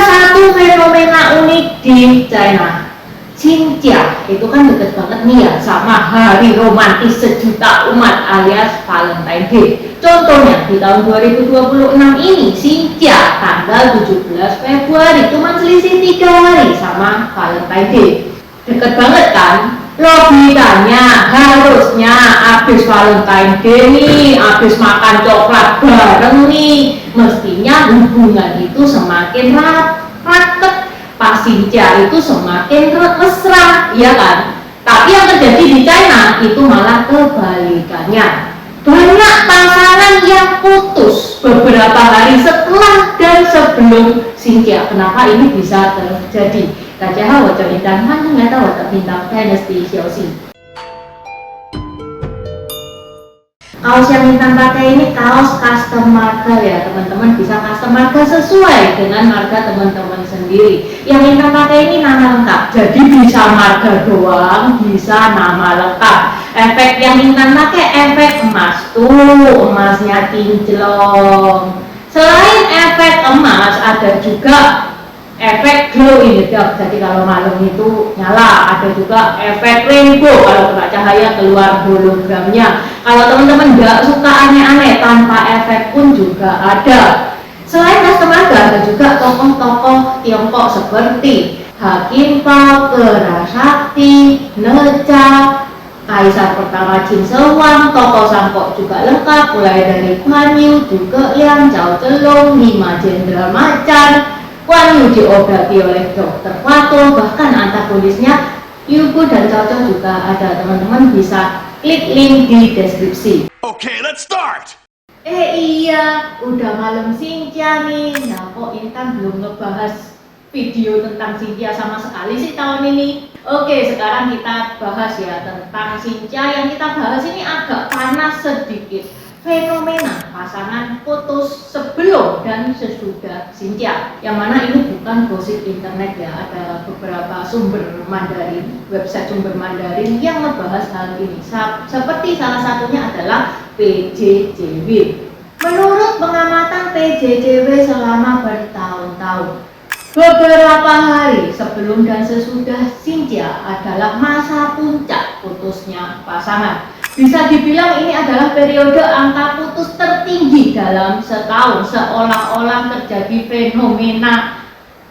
satu fenomena unik di China. Xinjia itu kan deket banget nih ya sama hari romantis sejuta umat alias Valentine Day. Contohnya di tahun 2026 ini Xinjia tanggal 17 Februari cuma selisih 3 hari sama Valentine Day. Deket banget kan? Logikanya harusnya abis Valentine Day nih, abis makan coklat bareng nih, mestinya hubungan itu semakin raket, pas Xinjia itu semakin mesra, ya kan? Tapi yang terjadi di China itu malah kebalikannya. Banyak pasangan yang putus beberapa hari setelah dan sebelum Xinjia. Kenapa ini bisa terjadi? 大家好，我叫林丹，欢迎来到我的频道 Dynasty 游戏。Kaos yang Intan pakai ini kaos custom marga ya teman-teman, bisa custom marga sesuai dengan marga teman-teman sendiri. Yang Intan pakai ini nama lengkap, jadi bisa marga doang, bisa nama lengkap. Efek yang Intan pakai efek emas, tuh emasnya kinclong. Selain efek emas ada juga efek glow in the dark, jadi kalau malam itu nyala. Ada juga efek rainbow, kalau kena cahaya keluar hologramnya. Kalau teman-teman nggak suka aneh-aneh, tanpa efek pun juga ada. Selain customer ada juga tokoh-tokoh Tiongkok seperti Hakim Pao, Kerasakti, Neja, Kaisar pertama Qin Shi Huang, tokoh Sangkok juga lengkap, mulai dari Guan Yu, juga yang Cao Zhelong, 5 Jenderal Macan. Guan Yu diobati oleh Dr. Wato, bahkan antagonisnya Yugo dan Cao Cao juga ada. Teman-teman bisa klik link di deskripsi. Okay, let's start. Iya, udah malam Xinjia nih. Nah, kok ini kan belum ngebahas video tentang Xinjia sama sekali sih tahun ini. Oke, sekarang kita bahas ya tentang Xinjia. Yang kita bahas ini agak panas sedikit. Fenomena pasangan putus sebelum dan sesudah Xinjia, yang mana ini bukan gosip internet ya, ada beberapa sumber Mandarin, website sumber Mandarin yang membahas hal ini. Seperti salah satunya adalah PJJW. Menurut pengamatan PJJW selama bertahun-tahun, beberapa hari sebelum dan sesudah Xinjia adalah masa puncak putusnya pasangan. Bisa dibilang ini adalah periode angka putus tertinggi dalam setahun, seolah-olah terjadi fenomena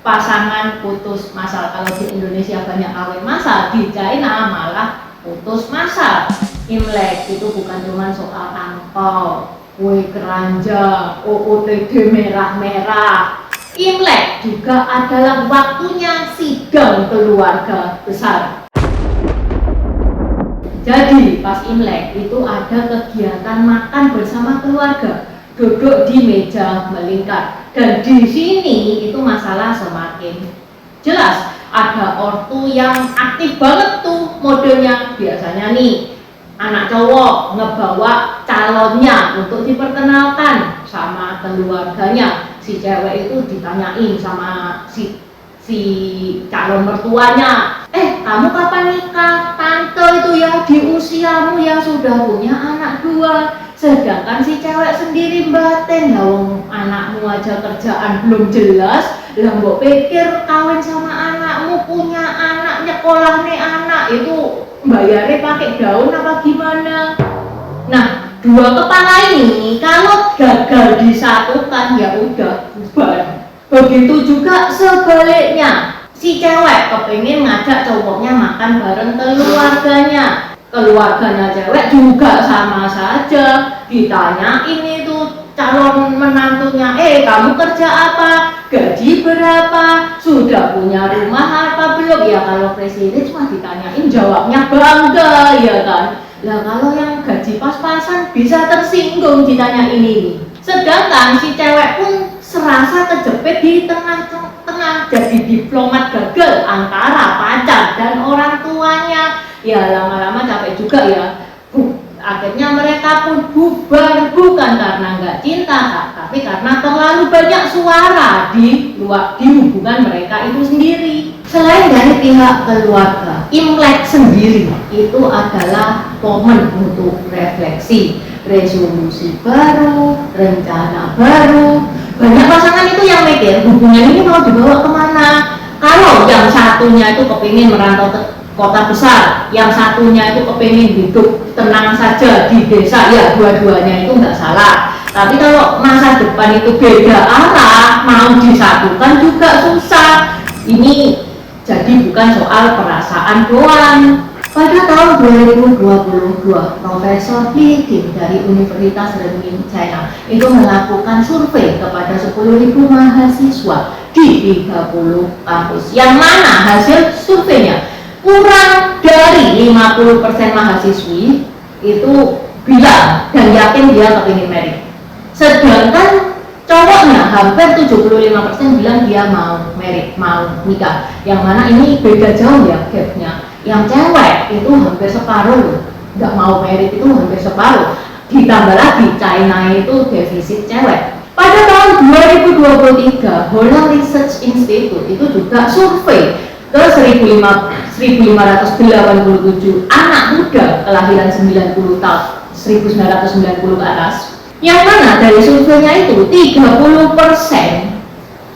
pasangan putus massal. Kalau di Indonesia banyak kawin massal, di China malah putus massal. Imlek itu bukan cuma soal angpau, kue keranjang, OOTD merah-merah. Imlek juga adalah waktunya sidang keluarga besar. Jadi pas Imlek itu ada kegiatan makan bersama keluarga, duduk di meja melingkar. Dan di sini itu masalah semakin jelas. Ada ortu yang aktif banget tuh modenya. Biasanya nih anak cowok ngebawa calonnya untuk diperkenalkan sama keluarganya. Si cewek itu ditanyain sama si calon mertuanya, kamu kapan nikah? Tante itu ya di usiamu yang sudah punya anak 2. Sedangkan si cewek sendiri batin, anakmu aja kerjaan belum jelas, lah mbok pikir kawin sama anakmu, punya anak, nyekolah nih anak itu bayarnya pakai daun apa gimana? Nah, dua kepala ini kalau gagal disatukan ya udah bubar. Begitu juga sebaliknya, si cewek kepingin ngajak cowoknya makan bareng keluarganya. Keluarganya cewek juga sama saja, ditanyain itu calon menantunya, kamu kerja apa? Gaji berapa? Sudah punya rumah apa belum? Ya kalau presiden cuma ditanyain jawabnya bangga, ya kan? Lah kalau yang gaji pas-pasan bisa tersinggung ditanya ini. Sedangkan si cewek pun serasa kejepit di tengah-tengah, jadi diplomat gagal antara pacar dan orang tuanya. Ya lama-lama capek juga ya. Akhirnya mereka pun bubar, bukan karena nggak cinta, tapi karena terlalu banyak suara di hubungan mereka itu sendiri. Selain dari pihak keluarga, Imlek sendiri itu adalah momen untuk refleksi, resolusi baru, rencana baru, Banyak pasangan itu yang mikir hubungan ini mau dibawa kemana. Kalau yang satunya itu kepingin merantau ke kota besar, yang satunya itu kepingin hidup tenang saja di desa, ya dua-duanya itu nggak salah. Tapi kalau masa depan itu beda arah, mau disatukan juga susah. Ini jadi bukan soal perasaan doang. Pada tahun 2022, Profesor Li Qing dari Universitas Renmin China itu melakukan survei kepada 10.000 mahasiswa di 30 kampus. Yang mana hasil surveinya kurang dari 50% mahasiswi itu bilang dan yakin dia kepingin married. Sedangkan cowoknya hampir 75% bilang dia mau married, mau nikah. Yang mana ini beda jauh ya gapnya. Yang cewek itu hampir separuh, nggak mau married itu hampir separuh. Ditambah lagi China itu defisit cewek. Pada tahun 2023, Holland Research Institute itu juga survei ke 1.587 anak muda kelahiran 90 tahun 1990 ke atas. Yang mana dari surveinya itu 30%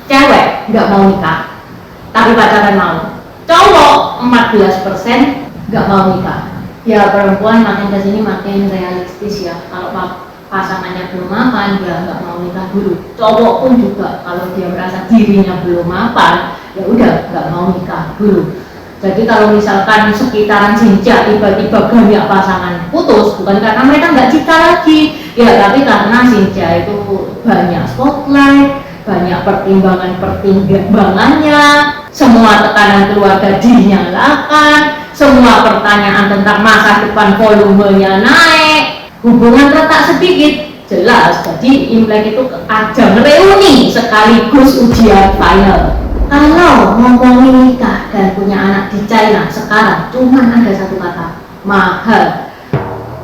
cewek nggak mau nikah, tapi pacaran mau. Cowok 14% nggak mau nikah. Ya perempuan makin kesini makin realistis ya. Kalau pasangannya belum mapan, dia nggak mau nikah dulu. Cowok pun juga kalau dia merasa dirinya belum mapan, ya udah nggak mau nikah dulu. Jadi kalau misalkan sekitaran Sinja tiba-tiba banyak pasangan putus, bukan karena mereka nggak cinta lagi, ya tapi karena Sinja itu banyak spotlight, banyak pertimbangannya, semua tekanan keluarga dinyalakan, semua pertanyaan tentang masa depan volumenya naik, hubungan retak sedikit, jelas. Jadi Imlek itu ajang reuni sekaligus ujian final. Kalau ngomongin nikah dan punya anak di China sekarang cuman ada satu kata, mahal.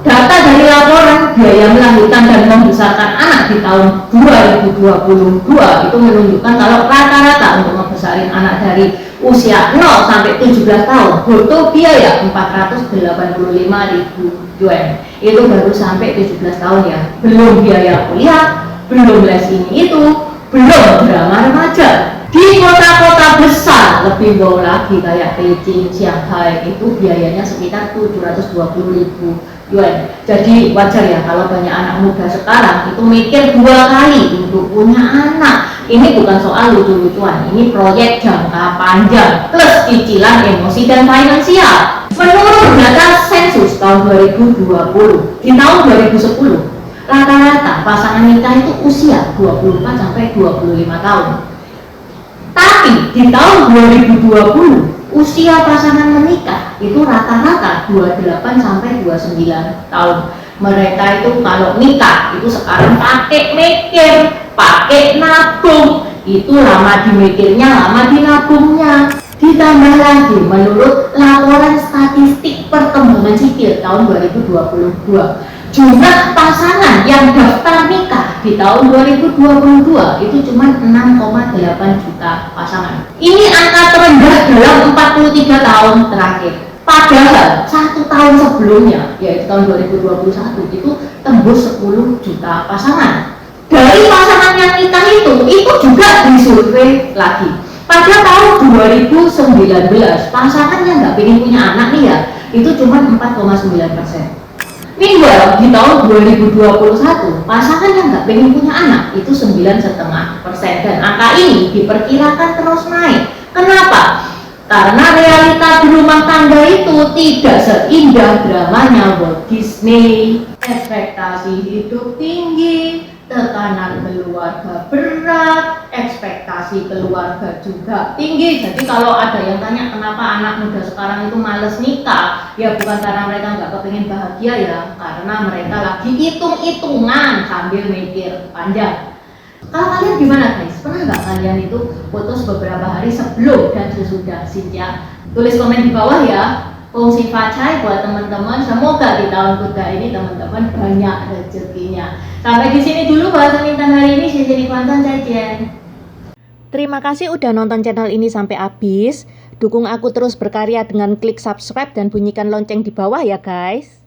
Data dari laporan biaya melahirkan dan membesarkan anak di tahun 2022 itu menunjukkan kalau rata-rata untuk membesarin anak dari usia 0 sampai 17 tahun butuh biaya 485.000 yuan. Itu baru sampai 17 tahun ya. Belum biaya kuliah, belum les ini itu, belum drama remaja. Di kota-kota besar lebih wow lagi kayak Beijing, Shanghai itu biayanya sekitar 720.000 yuan. Jadi wajar ya kalau banyak anak muda sekarang itu mikir 2 kali untuk punya anak. Ini bukan soal lucu-lucuan, ini proyek jangka panjang plus cicilan emosi dan finansial. Menurut data sensus tahun 2020, di tahun 2010 rata-rata pasangan nikah itu usia 24 sampai 25 tahun. Tapi di tahun 2020 usia pasangan menikah itu rata-rata 28 sampai 29 tahun. Mereka itu kalau nikah itu sekarang pakai mikir, pakai nabung. Itu lama dimikirnya, lama dinabungnya. Ditambah lagi menurut laporan statistik perkembangan sipil tahun 2022, jumlah pasangan yang daftar nikah di tahun 2022 itu cuma 6,8 juta pasangan. Ini angka terendah dalam 43 tahun terakhir. Padahal 1 tahun sebelumnya, yaitu tahun 2021 itu tembus 10 juta pasangan. Dari pasangan yang nikah itu juga disurvei lagi. Pada tahun 2019 pasangan yang nggak pengen punya anak nih ya, itu cuma 4,9%. Meanwhile, di tahun 2021, pasangan yang nggak pengen punya anak itu 9,5%, dan angka ini diperkirakan terus naik. Kenapa? Karena realita berumah tangga itu tidak seindah dramanya Walt Disney. Ekspektasi hidup tinggi, tekanan keluarga berat, ekspektasi keluarga juga tinggi. Jadi kalau ada yang tanya kenapa anak muda sekarang itu males nikah, ya bukan karena mereka nggak kepingin bahagia ya, karena mereka lagi hitung-hitungan sambil mikir panjang. Kalau kalian gimana guys? Pernah nggak kalian itu putus beberapa hari sebelum dan sesudah Sinja? Tulis komen di bawah ya. Fungsi Facai buat teman-teman. Semoga di tahun kuda ini teman-teman banyak rezekinya. Sampai di sini dulu bahasan Intan hari ini. Saya jadi Kuantan Cajen. Terima kasih udah nonton channel ini sampai habis. Dukung aku terus berkarya dengan klik subscribe dan bunyikan lonceng di bawah ya guys.